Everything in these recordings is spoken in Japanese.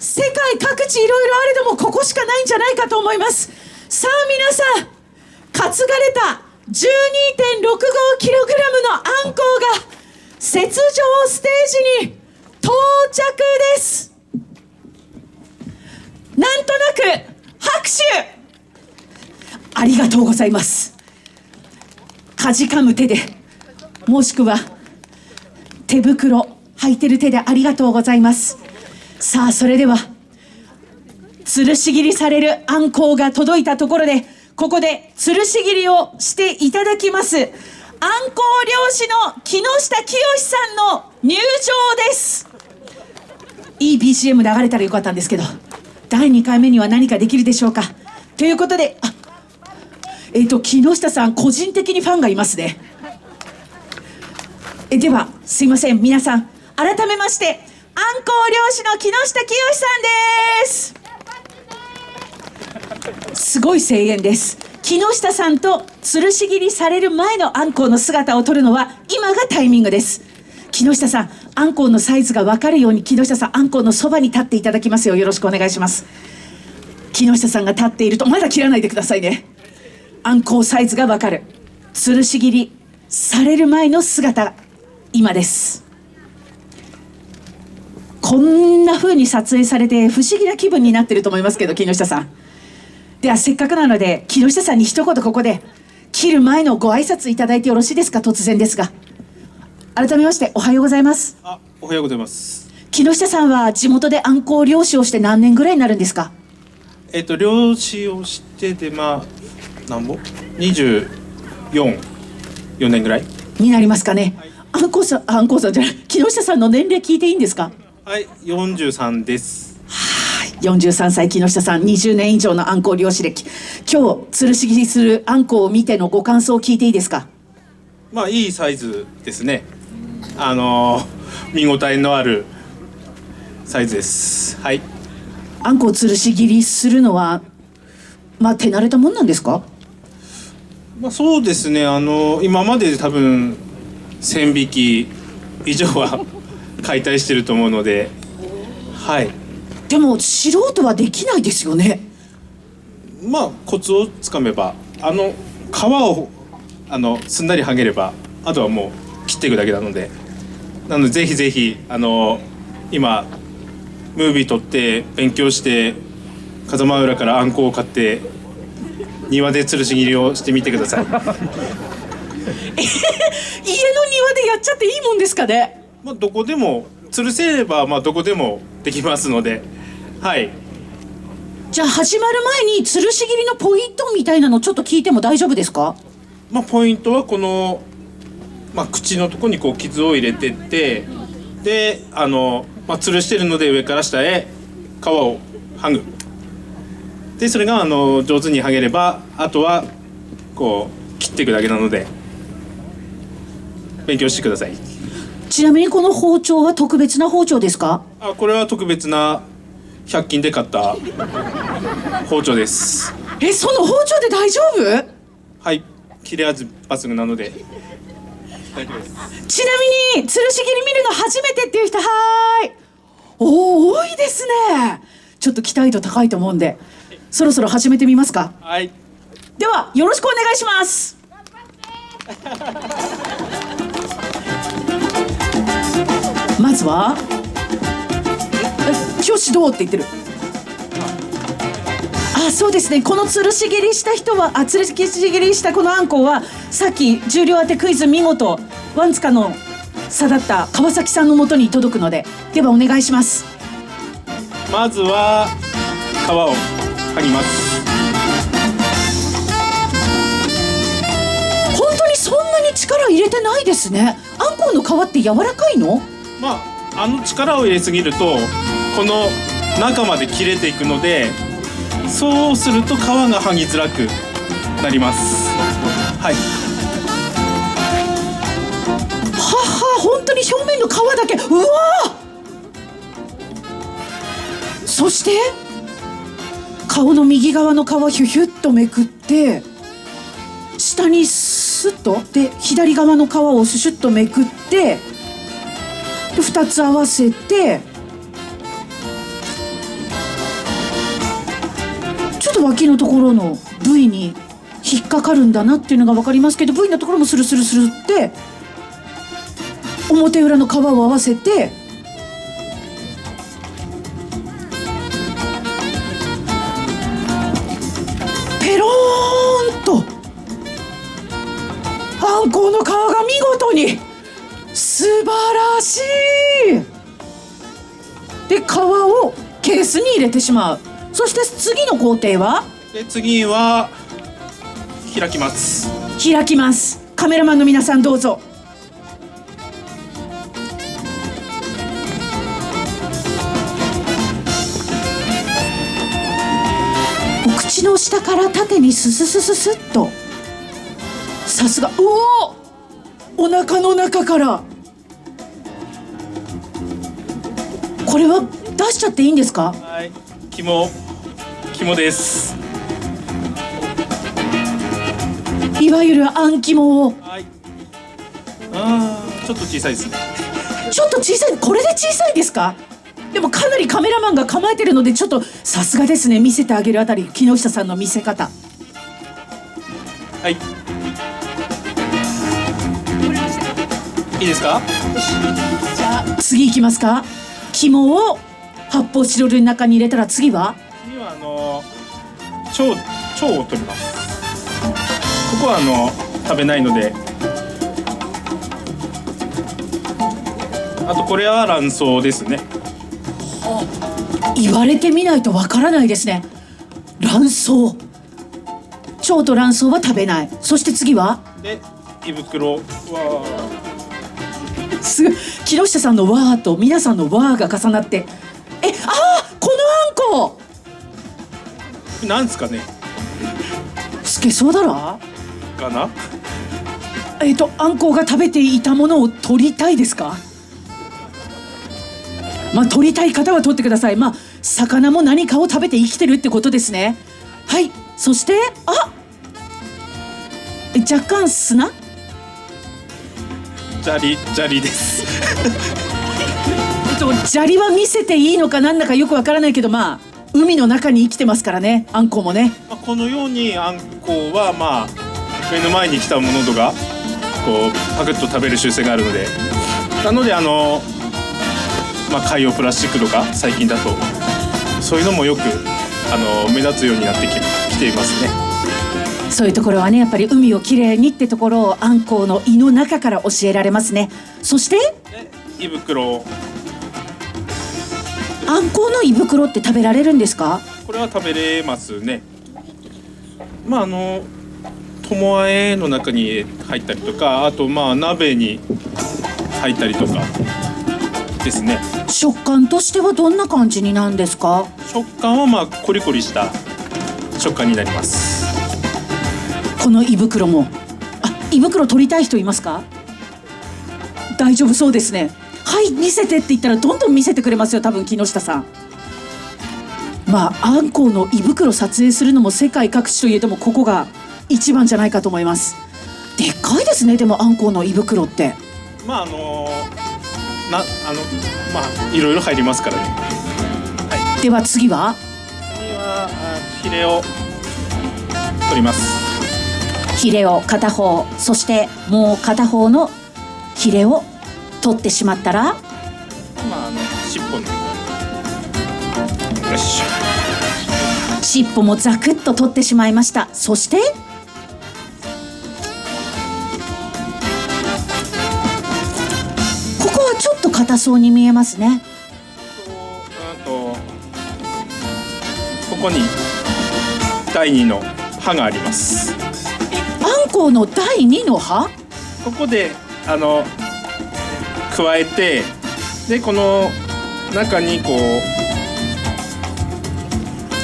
世界各地いろいろあれどもここしかないんじゃないかと思います。さあ皆さん、担がれた 12.65kg のあんこうが雪上ステージに到着です。なんとなく拍手ありがとうございます。かじかむ手で、もしくは手袋履いてる手でありがとうございます。さあそれでは吊るし切りされるあんこうが届いたところで、ここで吊るし切りをしていただきます。あんこう漁師の木下清さんの入場です。いい BGM 流れたらよかったんですけど、第2回目には何かできるでしょうか。ということで、木下さん個人的にファンがいますね。ではすいません、皆さん改めましてあんこう漁師の木下清さんです。すごい声援です。木下さんと吊るし切りされる前のあんこうの姿を撮るのは今がタイミングです。木下さん、あんこうのサイズが分かるように木下さん、あんこうのそばに立っていただきますようよろしくお願いします。木下さんが立っていると、まだ切らないでくださいね。あんこうサイズが分かる吊るし切りされる前の姿、今です。こんな風に撮影されて不思議な気分になってると思いますけど、木下さん。ではせっかくなので木下さんに一言ここで切る前のご挨拶いただいてよろしいですか。突然ですが改めましておはようございます。おはようございます。木下さんは地元であんこう漁師をして何年ぐらいになるんですか。漁師をしてて何ぼ24年ぐらいになりますかね。あんこうさんじゃない、木下さんの年齢聞いていいんですか。はい、43です。はい、43歳木下さん、20年以上のあんこう漁師歴。今日吊るし切りするあんこうを見てのご感想を聞いていいですか。いいサイズですね。見応えのあるサイズです。はい。あんこを吊るし切りするのは手慣れたもんなんですか。そうですね。今までで多分1000匹以上は解体してると思うので、はい。でも素人はできないですよね。コツをつかめば、皮をすんなり剥げれば、あとはもう切っていくだけなので、ぜひぜひ今ムービー撮って勉強して風間浦からあんこを買って庭で吊るし切りをしてみてください。家の庭でやっちゃっていいもんですかね。どこでも吊るせればどこでもできますので、はい。じゃあ始まる前に吊るし切りのポイントみたいなのちょっと聞いても大丈夫ですか。ポイントはこの、口のとこにこう傷を入れてって、で吊るしてるので上から下へ皮を剥ぐ。でそれが上手に剥げれば、あとはこう切っていくだけなので勉強してください。ちなみにこの包丁は特別な包丁ですか。これは特別な100均で買った包丁です。その包丁で大丈夫。はい、切れ味抜群なので大丈夫です。ちなみに吊るし切り見るの初めてっていう人、はーい、多いですね。ちょっと期待度高いと思うんでそろそろ始めてみますか。はい。ではよろしくお願いします。まずは今日どうって言ってる。そうですね。この吊るし切りした人は吊るし切りしたこのあんこうはさっき重量当てクイズ見事ワンツカの差だった川崎さんの元に届くので、ではお願いします。まずは皮を剥ぎます。本当にそんなに力入れてないですね。あんこうの皮って柔らかいの。力を入れすぎるとこの中まで切れていくので、そうすると皮が剥ぎづらくなります。はい。本当に表面の皮だけ。うわー。そして顔の右側の皮ヒュヒュッとめくって下にスッとで左側の皮をシュシュッとめくって2つ合わせてちょっと脇のところの部位に引っかかるんだなっていうのが分かりますけど、部位のところもスルスルスルって表裏の皮を合わせてペローンとあんこうの皮が見事に素晴らしいで皮をケースに入れてしまう。そして次の工程はで次は開きます。開きます。カメラマンの皆さんどうぞ。お口の下から縦にスススススッと、さすが。お腹の中から。これは出しちゃっていいんですか？はい、肝です。いわゆるあん肝を。はい。ちょっと小さいですね。ちょっと小さい。これで小さいですか？でもかなりカメラマンが構えてるので、ちょっとさすがですね。見せてあげるあたり、木下さんの見せ方。はい。いいですか？じゃあ次行きますか。肝を発泡スチロールの中に入れたら次は腸を取ります。ここは食べないので。あとこれは卵巣ですね。言われてみないとわからないですね。卵巣。腸と卵巣は食べない。そして次はで胃袋はすごい。木下さんのわーと皆さんのわーが重なって、このあんこなんですかね。つけそうだろかな。あんこが食べていたものを取りたいですか？取りたい方は取ってください。魚も何かを食べて生きてるってことですね。はい。そして若干砂砂利です砂利は見せていいのかなんだかよくわからないけど、海の中に生きてますからね、あんこもね。このようにあんこは目の前に来たものとかこうパクッと食べる習性があるので、なので海洋プラスチックとか最近だとそういうのもよく目立つようになってきていますね。そういうところはね、やっぱり海をきれいにってところをあんこうの胃の中から教えられますね。そして胃袋。あんこうの胃袋って食べられるんですか？これは食べれますね。友和えの中に入ったりとか、あと鍋に入ったりとかですね。食感としてはどんな感じになるんですか？食感はコリコリした食感になります。この胃袋も。胃袋取りたい人いますか？大丈夫そうですね。はい見せてって言ったらどんどん見せてくれますよ、多分木下さん。あんこうの胃袋撮影するのも世界各地といえどもここが一番じゃないかと思います。でっかいですね。でもあんこうの胃袋っていろいろ入りますからね。はい。では次はヒレを取ります。ヒレを片方、そしてもう片方のヒレを取ってしまったら尻尾によし。尻尾もザクッと取ってしまいました。そしてここはちょっと硬そうに見えますね。ここに第2の歯があります。あんこうの第2の歯？ここで加えて、でこの中に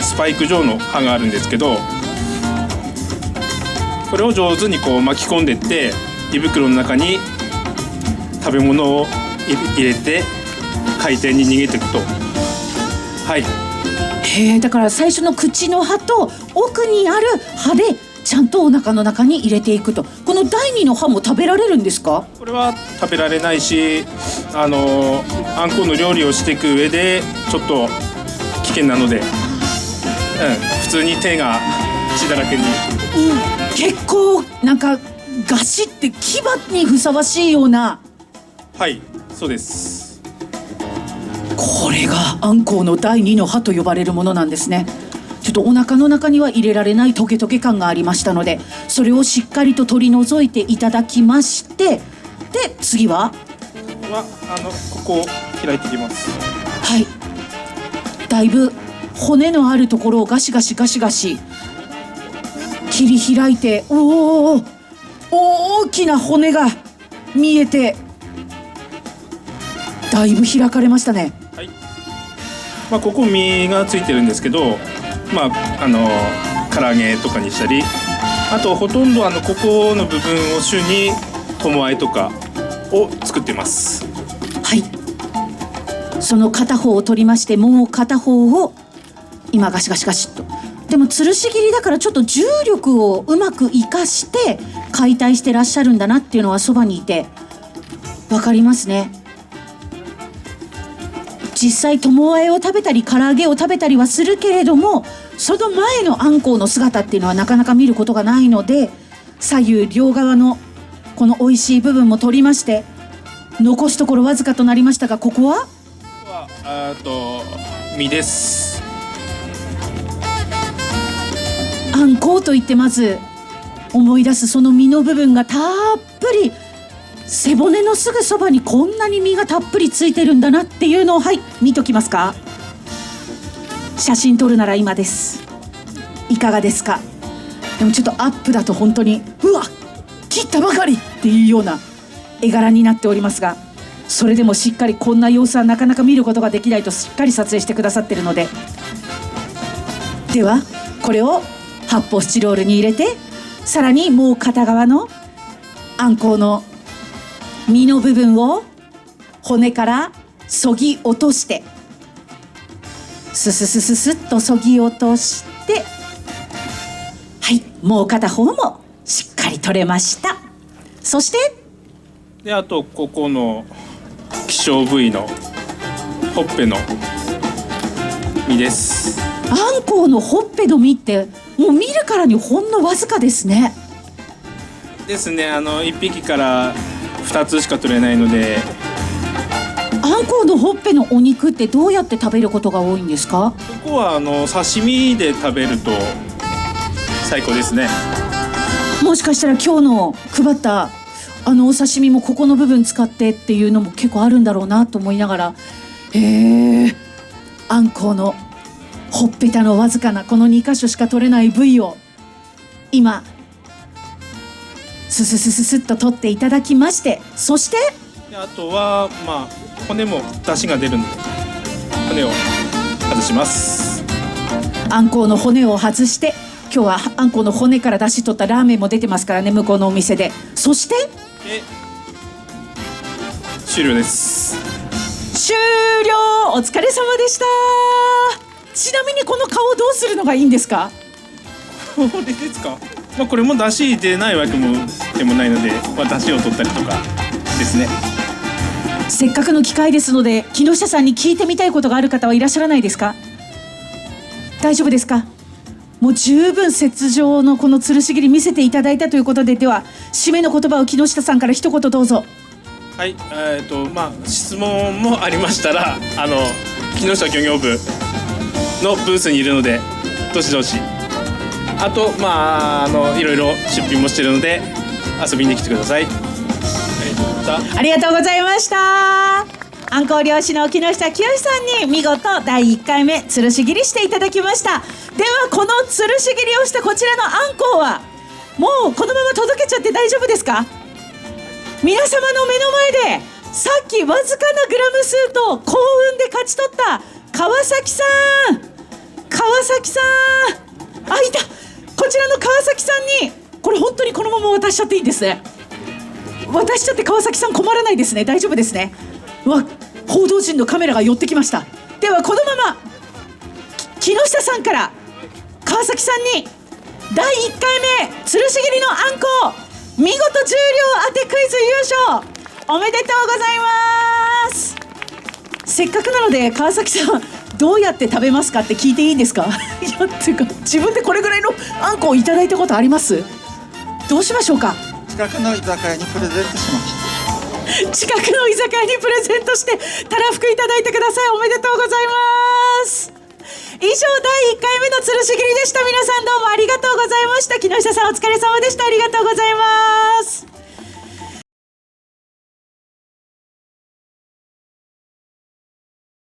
スパイク状の歯があるんですけど、これを上手に巻き込んでいって胃袋の中に食べ物を入れて海底に逃げていくと。だから最初の口の歯と奥にある歯でちゃんとお腹の中に入れていくと。この第2の歯も食べられるんですか？これは食べられないし、あんこの料理をしていく上でちょっと危険なので普通に手が血だらけに。結構なんかガシって牙にふさわしいような。はい、そうです。これがアンコウの第二の歯と呼ばれるものなんですね。ちょっとお腹の中には入れられないトゲトゲ感がありましたので、それをしっかりと取り除いていただきまして、で次はここを開いていきます。はい、だいぶ骨のあるところをガシガシガシガシ切り開いて、大きな骨が見えて、だいぶ開かれましたね。はい。ここ身がついてるんですけど、唐揚げとかにしたり、あとほとんどここの部分を主に友あえとかを作ってます。はい。その片方を取りまして、もう片方を今ガシガシガシっと。でも吊るし切りだからちょっと重力をうまく生かして解体してらっしゃるんだなっていうのはそばにいてわかりますね。実際友あえを食べたり唐揚げを食べたりはするけれども、その前のアンコウの姿っていうのはなかなか見ることがないので、左右両側のこの美味しい部分も取りまして、残すところわずかとなりましたが、ここは身です。アンコウといってまず思い出すその身の部分がたっぷり、背骨のすぐそばにこんなに身がたっぷりついてるんだなっていうのを、はい、見ときますか。写真撮るなら今です。いかがですか。でもちょっとアップだと本当にうわ切ったばかりっていうような絵柄になっておりますが、それでもしっかりこんな様子はなかなか見ることができないとしっかり撮影してくださってるので、ではこれを発泡スチロールに入れて、さらにもう片側のアンコウの身の部分を骨からそぎ落として、スススススッとそぎ落として、はい、もう片方もしっかり取れました。そしてで、あとここの希少部位のほっぺの身です。アンコウのほっぺの身ってもう見るからにほんのわずかですね。ですね。1匹から2つしか取れないので。アンコウのほっぺのお肉ってどうやって食べることが多いんですか。ここは刺身で食べると最高ですね。もしかしたら今日の配ったお刺身もここの部分使ってっていうのも結構あるんだろうなと思いながら、アンコウのほっぺたのわずかなこの2箇所しか取れない部位を今スススススッと取っていただきまして、そしてあとは骨も出汁が出るので骨を外します。アンコウの骨を外して、今日はアンコウの骨から出汁取ったラーメンも出てますからね、向こうのお店で。そして終了です。終了。お疲れ様でした。ちなみにこの顔どうするのがいいんですか。これですか。これも出汁出ないわけでもないので、出汁を取ったりとかですね。せっかくの機会ですので、木下さんに聞いてみたいことがある方はいらっしゃらないですか。大丈夫ですか。もう十分雪上のこの吊るし切り見せていただいたということで、では締めの言葉を木下さんから一言どうぞ。はい、質問もありましたら、木下漁業部のブースにいるのでどしどし、あといろいろ出品もしてるので遊びに来てください。ありがとうございました。アンコウ漁師の木下清さんに見事第1回目吊るし切りしていただきました。ではこの吊るし切りをしたこちらのアンコウはもうこのまま届けちゃって大丈夫ですか。皆様の目の前でさっきわずかなグラム数と幸運で勝ち取った川崎さん、いた、こちらの川崎さんにこれ本当にこのまま渡しちゃっていいんですね。渡しちゃって川崎さん困らないですね。大丈夫ですね。報道陣のカメラが寄ってきました。ではこのまま木下さんから川崎さんに第1回目吊るし切りのあんこ見事重量当てクイズ優勝おめでとうございます。せっかくなので川崎さんどうやって食べますかって聞いていいんですか？いやっていうか自分でこれぐらいのあんこをいただいたことあります？どうしましょうか？近くの居酒屋にプレゼントします。近くの居酒屋にプレゼントしてたらふくいただいてください。おめでとうございます。以上第1回目のつるし切りでした。皆さんどうもありがとうございました。木下さんお疲れ様でした。ありがとうございます。